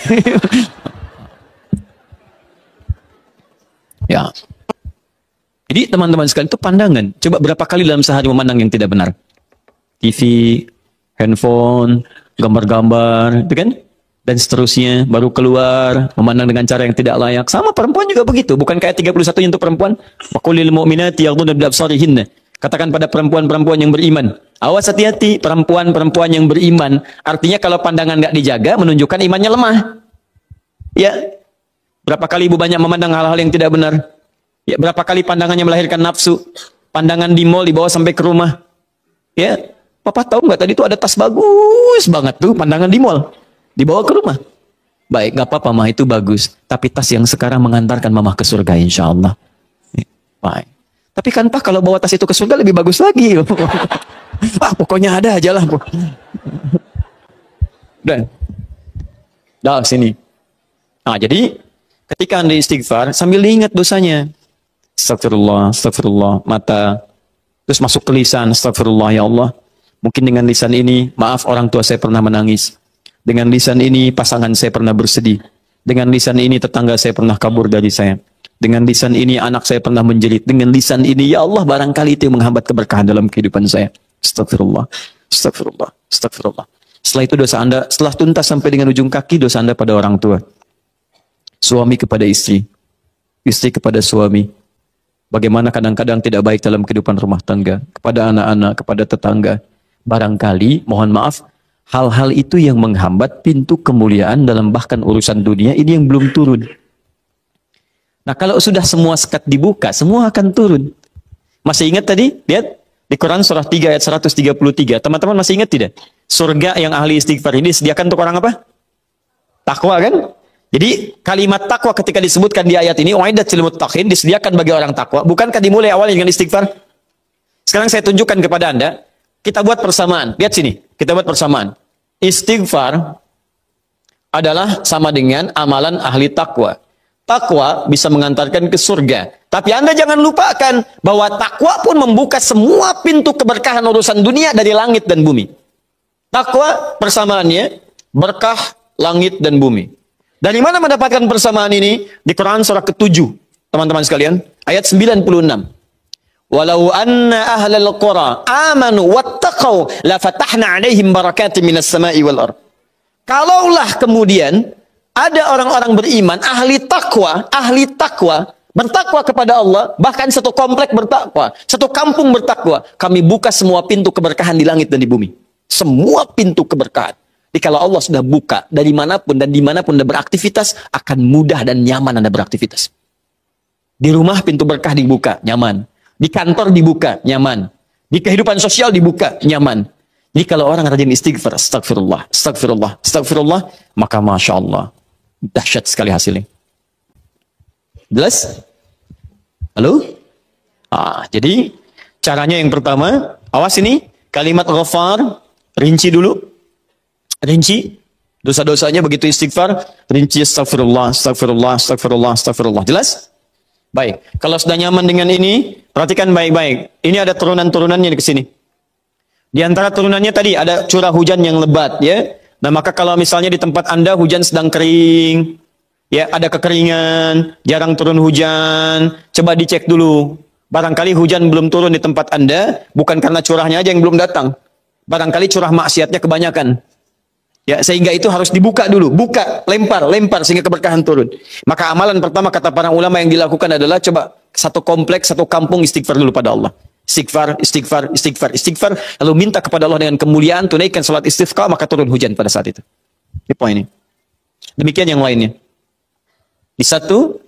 Ya. Jadi teman-teman sekalian itu pandangan. Coba berapa kali dalam sehari memandang yang tidak benar? TV, handphone, gambar-gambar, itu kan? Dan seterusnya, baru keluar, memandang dengan cara yang tidak layak. Sama perempuan juga begitu. Bukan kayak 31 untuk perempuan. Wa qul lil mu'minati yaghdudna min absarihinna. Katakan pada perempuan-perempuan yang beriman. Awas hati-hati, perempuan-perempuan yang beriman. Artinya kalau pandangan nggak dijaga, menunjukkan imannya lemah. Ya. Berapa kali ibu banyak memandang hal-hal yang tidak benar? Ya, berapa kali pandangannya melahirkan nafsu? Pandangan di mall dibawa sampai ke rumah. Ya. Papa tahu nggak tadi tuh ada tas bagus banget tuh, pandangan di mall. Dibawa ke rumah. Baik, nggak apa-apa mah, itu bagus. Tapi tas yang sekarang mengantarkan mama ke surga insya Allah. Baik. Tapi kan Pak kalau bawa tas itu ke surga lebih bagus lagi. Pokoknya ada aja lah. Dan sini. Nah, jadi ketika Anda istighfar sambil diingat dosanya. Astagfirullah, astagfirullah, mata. Terus masuk ke lisan, astagfirullah ya Allah. Mungkin dengan lisan ini, maaf orang tua saya pernah menangis. Dengan lisan ini pasangan saya pernah bersedih. Dengan lisan ini tetangga saya pernah kabur dari saya. Dengan lisan ini anak saya pernah menjerit. Dengan lisan ini ya Allah barangkali itu yang menghambat keberkahan dalam kehidupan saya. Astagfirullah, astagfirullah, astagfirullah. Setelah itu dosa Anda, setelah tuntas sampai dengan ujung kaki, dosa Anda pada orang tua. Suami kepada istri. Istri kepada suami. Bagaimana kadang-kadang tidak baik dalam kehidupan rumah tangga. Kepada anak-anak, kepada tetangga. Barangkali, mohon maaf, hal-hal itu yang menghambat pintu kemuliaan dalam bahkan urusan dunia ini yang belum turun. Nah kalau sudah semua sekat dibuka, semua akan turun. Masih ingat tadi? Lihat di Quran surah 3 ayat 133. Teman-teman masih ingat tidak? Surga yang ahli istighfar ini disediakan untuk orang apa? Takwa kan? Jadi kalimat takwa ketika disebutkan di ayat ini, uiddat lil muttaqin, disediakan bagi orang takwa. Bukankah dimulai awal dengan istighfar? Sekarang saya tunjukkan kepada Anda. Kita buat persamaan. Lihat sini. Kita buat persamaan. Istighfar adalah sama dengan amalan ahli takwa. Takwa bisa mengantarkan ke surga. Tapi Anda jangan lupakan bahwa takwa pun membuka semua pintu keberkahan urusan dunia dari langit dan bumi. Takwa persamaannya berkah langit dan bumi. Dari mana mendapatkan persamaan ini? Di Quran surah ke-7. Teman-teman sekalian. Ayat 96. Walau anna ahlal qura amanu wattaqau la fatahna alaihim barakatin minas sama'i wal ardh. Kalaulah kemudian ada orang-orang beriman ahli takwa bertakwa kepada Allah, bahkan satu komplek bertakwa, satu kampung bertakwa, kami buka semua pintu keberkahan di langit dan di bumi. Semua pintu keberkahan. Jadi kalau Allah sudah buka dari manapun dan dimanapun Anda beraktivitas, akan mudah dan nyaman Anda beraktivitas. Di rumah pintu berkah dibuka, nyaman. Di kantor dibuka, nyaman. Di kehidupan sosial dibuka, nyaman. Jadi kalau orang rajin istighfar, astagfirullah, astagfirullah, astagfirullah, maka Masya Allah, dahsyat sekali hasilnya. Jelas? Halo? Jadi caranya yang pertama, awas ini, Kalimat ghafar, rinci dulu. Rinci dosa-dosanya, begitu istighfar, rinci astagfirullah, astagfirullah, astagfirullah, astagfirullah. Jelas? Baik. Kalau sudah nyaman dengan ini, perhatikan baik-baik. Ini ada turunan-turunannya di sini. Di antara turunannya tadi ada curah hujan yang lebat, ya. Nah, maka kalau misalnya di tempat Anda hujan sedang kering, ya, ada kekeringan, jarang turun hujan, coba dicek dulu. Barangkali hujan belum turun di tempat Anda, bukan karena curahnya aja yang belum datang. Barangkali curah maksiatnya kebanyakan. Ya, sehingga itu harus dibuka dulu, buka, lempar sehingga keberkahan turun. Maka amalan pertama kata para ulama yang dilakukan adalah coba satu kompleks, satu kampung istighfar dulu pada Allah. Istighfar, istighfar, istighfar, istighfar, lalu minta kepada Allah dengan kemuliaan, tunaikan salat istisqa, maka turun hujan pada saat itu. Ini poin ini. Demikian yang lainnya. Di satu,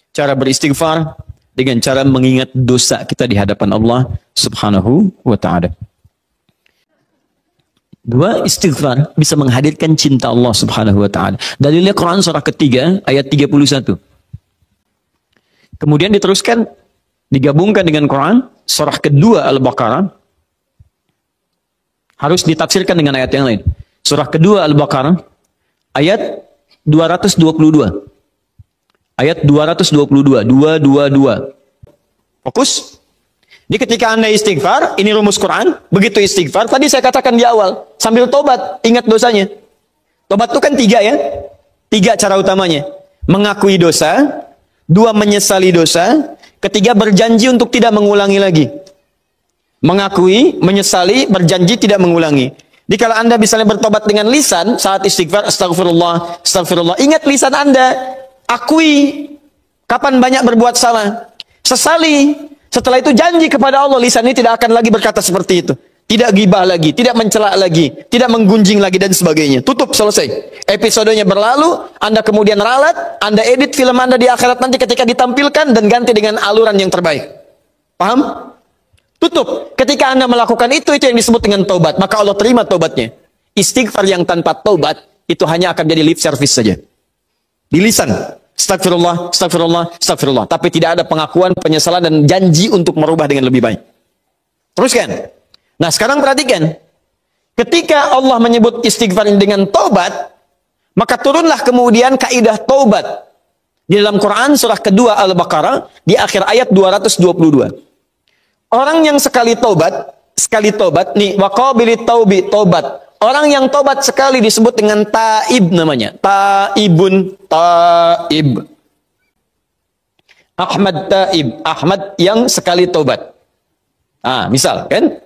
cara beristighfar dengan cara mengingat dosa kita di hadapan Allah Subhanahu wa ta'ala. Dua, istighfar bisa menghadirkan cinta Allah Subhanahu wa ta'ala. Dalilnya Quran surah ketiga ayat 31. Kemudian diteruskan, digabungkan dengan Quran surah kedua Al-Baqarah, harus ditafsirkan dengan ayat yang lain. Surah kedua Al-Baqarah ayat 222. Ayat 222, 222. Fokus. Jadi ketika Anda istighfar, ini rumus Quran, begitu istighfar, tadi saya katakan di awal, sambil tobat, ingat dosanya. Tobat itu kan tiga, ya. Tiga cara utamanya. Mengakui dosa, dua, menyesali dosa, ketiga, berjanji untuk tidak mengulangi lagi. Mengakui, menyesali, berjanji tidak mengulangi. Jadi kalau Anda misalnya bertobat dengan lisan, saat istighfar, astagfirullah, astagfirullah, ingat lisan Anda, akui kapan banyak berbuat salah, sesali. Setelah itu janji kepada Allah, lisan ini tidak akan lagi berkata seperti itu. Tidak gibah lagi, tidak mencela lagi, tidak menggunjing lagi, dan sebagainya. Tutup, selesai. Episodenya berlalu, Anda kemudian ralat, Anda edit film Anda di akhirat nanti ketika ditampilkan, dan ganti dengan aluran yang terbaik. Paham? Tutup. Ketika Anda melakukan itu yang disebut dengan taubat. Maka Allah terima taubatnya. Istighfar yang tanpa taubat, itu hanya akan jadi lip service saja. Di lisan. Astagfirullah, astagfirullah, astagfirullah. Tapi tidak ada pengakuan, penyesalan, dan janji untuk merubah dengan lebih baik. Teruskan. Nah, sekarang perhatikan. Ketika Allah menyebut istighfar dengan taubat, maka turunlah kemudian kaidah taubat. Di dalam Quran surah kedua Al-Baqarah, di akhir ayat 222. Orang yang sekali taubat, nih, waqabilit taubi, taubat. Orang yang tobat sekali disebut dengan taib namanya. Taibun, taib. Ahmad taib. Ahmad yang sekali tobat. Misal, kan?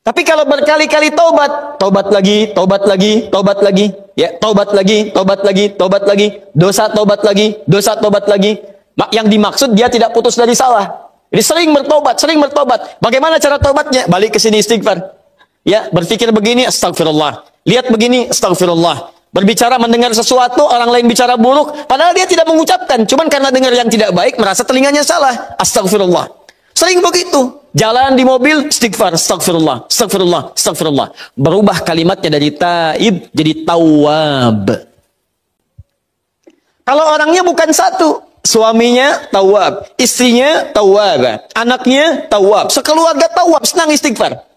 Tapi kalau berkali-kali tobat, tobat lagi, tobat lagi, tobat lagi, ya, tobat lagi, tobat lagi, tobat lagi, dosa tobat lagi, dosa tobat lagi. Yang dimaksud dia tidak putus dari salah. Jadi sering bertobat, sering bertobat. Bagaimana cara tobatnya? Balik ke sini istighfar. Ya, berpikir begini, astagfirullah. Lihat begini, astagfirullah. Berbicara, mendengar sesuatu, orang lain bicara buruk, padahal dia tidak mengucapkan. Cuman karena dengar yang tidak baik, merasa telinganya salah. Astagfirullah. Sering begitu. Jalan di mobil, istighfar, astagfirullah, astagfirullah, astagfirullah. Berubah kalimatnya dari taib jadi tawab. Kalau orangnya bukan satu, suaminya tawab, istrinya tawab, anaknya tawab, sekeluarga tawab, senang istighfar.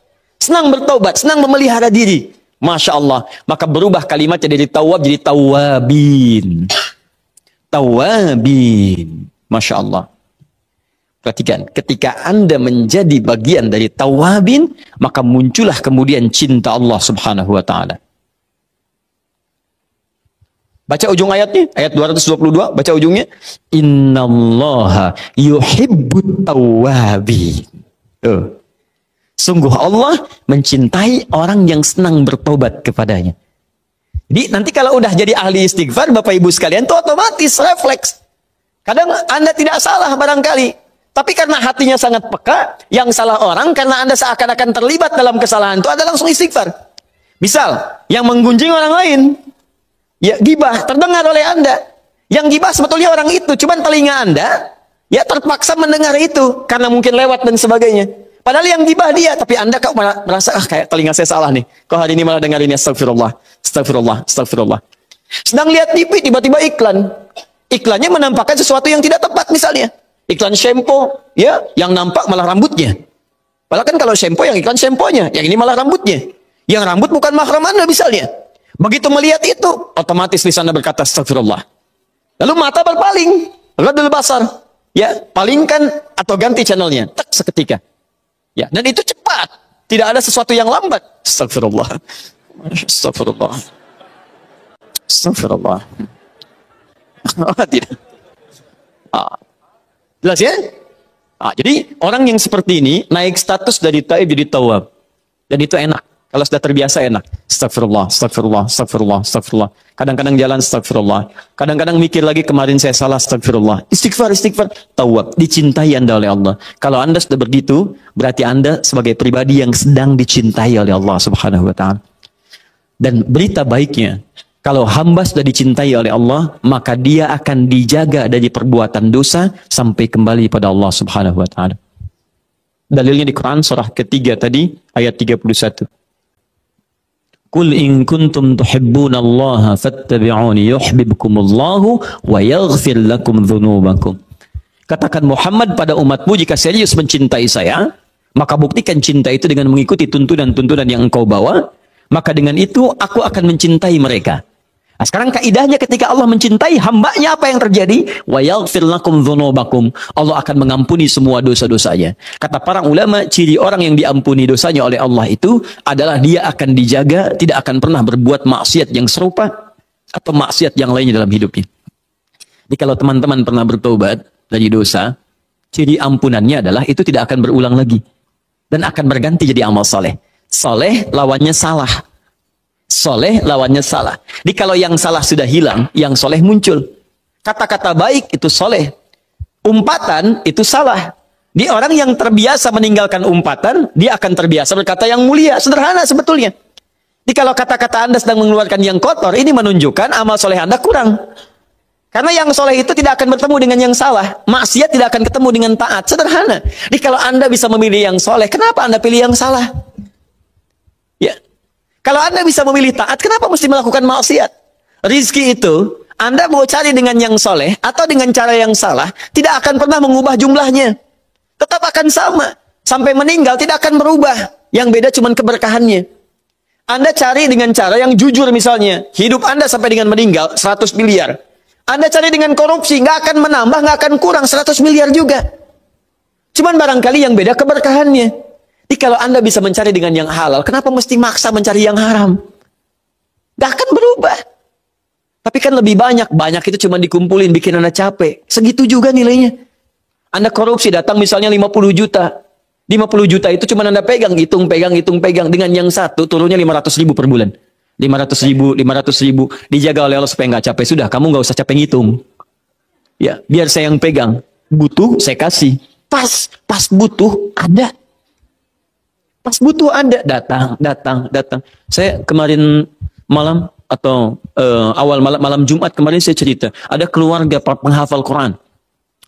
Senang bertobat, senang memelihara diri. Masya Allah. Maka berubah kalimatnya dari tawab jadi tawabin. Tawabin. Masya Allah. Perhatikan. Ketika Anda menjadi bagian dari tawabin, maka muncullah kemudian cinta Allah Subhanahu wa ta'ala. Baca ujung ayatnya. Ayat 222. Baca ujungnya. Innallaha yuhibbut tawabin. Sungguh Allah mencintai orang yang senang bertobat kepadanya. Jadi nanti kalau udah jadi ahli istighfar, Bapak Ibu sekalian, itu otomatis refleks. Kadang Anda tidak salah barangkali. Tapi karena hatinya sangat peka, yang salah orang karena Anda seakan-akan terlibat dalam kesalahan itu, Anda langsung istighfar. Misal, yang menggunjing orang lain, ya gibah, terdengar oleh Anda. Yang gibah sebetulnya orang itu, cuman telinga Anda, ya terpaksa mendengar itu, karena mungkin lewat dan sebagainya. Padahal yang gibah dia, tapi Anda kok merasa, kayak telinga saya salah nih. Kok hari ini malah dengar ini, astagfirullah, astagfirullah, astagfirullah. Sedang lihat TV, tiba-tiba iklan. Iklannya menampakkan sesuatu yang tidak tepat misalnya. Iklan shampoo, ya, yang nampak malah rambutnya. Padahal kan kalau shampoo yang iklan shampoo-nya, yang ini malah rambutnya. Yang rambut bukan mahram Anda misalnya. Begitu melihat itu, otomatis lisan Anda berkata astagfirullah. Lalu mata berpaling, radul basar. Ya, palingkan atau ganti channelnya, tak seketika. Ya, dan itu cepat. Tidak ada sesuatu yang lambat. Astagfirullah. Astagfirullah. Astagfirullah. Tidak. Jelas ya? Jadi orang yang seperti ini naik status dari taib jadi tawab. Dan itu enak. Kalau sudah terbiasa enak. Astagfirullah, astagfirullah, astagfirullah, astagfirullah. Kadang-kadang jalan astagfirullah. Kadang-kadang mikir lagi kemarin saya salah astagfirullah. Istighfar, istighfar. Tawab. Dicintai Anda oleh Allah. Kalau Anda sudah begitu, berarti Anda sebagai pribadi yang sedang dicintai oleh Allah Subhanahu wa ta'ala. Dan berita baiknya, kalau hamba sudah dicintai oleh Allah, maka dia akan dijaga dari perbuatan dosa sampai kembali pada Allah Subhanahu wa ta'ala. Dalilnya di Quran surah ketiga tadi, ayat 31. Qul in kuntum tuhibbunallaha fattabi'uni yuhibbukumullahu wa yaghfir lakum dzunubakum. Katakan Muhammad pada umatmu, jika serius mencintai saya, maka buktikan cinta itu dengan mengikuti tuntunan-tuntunan yang engkau bawa, maka dengan itu aku akan mencintai mereka. Nah, sekarang kaidahnya ketika Allah mencintai hambanya, apa yang terjadi? Wa yaghfir lakum dzunubakum. Allah akan mengampuni semua dosa-dosanya. Kata para ulama, ciri orang yang diampuni dosanya oleh Allah itu adalah dia akan dijaga, tidak akan pernah berbuat maksiat yang serupa atau maksiat yang lainnya dalam hidupnya. Jadi kalau teman-teman pernah bertobat dari dosa, ciri ampunannya adalah itu tidak akan berulang lagi dan akan berganti jadi amal soleh. Soleh lawannya salah. Soleh lawannya salah. Jadi kalau yang salah sudah hilang, yang soleh muncul. Kata-kata baik itu soleh. Umpatan itu salah. Di orang yang terbiasa meninggalkan umpatan, dia akan terbiasa berkata yang mulia. Sederhana sebetulnya. Jadi kalau kata-kata Anda sedang mengeluarkan yang kotor, ini menunjukkan amal soleh Anda kurang. Karena yang soleh itu tidak akan bertemu dengan yang salah. Maksiat tidak akan ketemu dengan taat. Sederhana. Jadi kalau Anda bisa memilih yang soleh, kenapa Anda pilih yang salah? Ya. Kalau Anda bisa memilih taat, kenapa mesti melakukan maksiat? Rizki itu, Anda mau cari dengan yang soleh, atau dengan cara yang salah, tidak akan pernah mengubah jumlahnya. Tetap akan sama. Sampai meninggal, tidak akan berubah. Yang beda cuma keberkahannya. Anda cari dengan cara yang jujur misalnya. Hidup Anda sampai dengan meninggal, 100 miliar. Anda cari dengan korupsi, nggak akan menambah, nggak akan kurang, 100 miliar juga. Cuman barangkali yang beda keberkahannya. Jadi kalau Anda bisa mencari dengan yang halal, kenapa mesti maksa mencari yang haram? Gak akan berubah. Tapi kan lebih banyak. Banyak itu cuma dikumpulin, bikin Anda capek. Segitu juga nilainya. Anda korupsi, datang misalnya 50 juta. 50 juta itu cuma Anda pegang, hitung, pegang, hitung, pegang. Dengan yang satu, turunnya 500 ribu per bulan. 500 ribu, 500 ribu. Dijaga oleh Allah supaya nggak capek. Sudah, kamu nggak usah capek ngitung. Ya, biar saya yang pegang. Butuh, saya kasih. Pas butuh, ada. Pas butuh ada, datang. Saya kemarin malam atau awal malam Jumat kemarin saya cerita, ada keluarga penghafal Quran,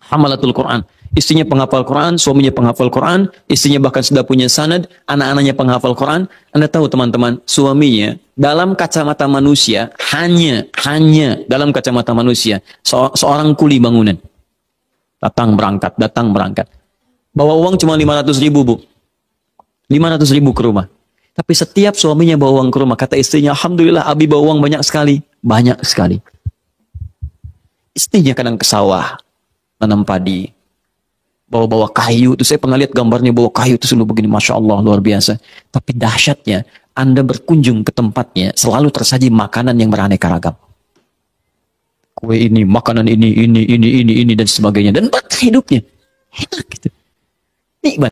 hamalatul Quran. Istrinya penghafal Quran, suaminya penghafal Quran, istrinya bahkan sudah punya sanad, anak-anaknya penghafal Quran. Anda tahu teman-teman, suaminya dalam kacamata manusia, hanya dalam kacamata manusia, seorang kuli bangunan. Datang berangkat. Bawa uang cuma 500 ribu, Bu. 500 ribu ke rumah. Tapi setiap suaminya bawa uang ke rumah, kata istrinya, alhamdulillah Abi bawa uang banyak sekali. Banyak sekali. Istrinya kadang ke sawah, nanam padi, bawa-bawa kayu. Itu saya pernah lihat gambarnya bawa kayu itu selalu begini, Masya Allah, luar biasa. Tapi dahsyatnya, Anda berkunjung ke tempatnya, selalu tersaji makanan yang beraneka ragam. Kue ini, makanan ini, dan sebagainya. Dan berkah hidupnya. Enak gitu. Nikmat.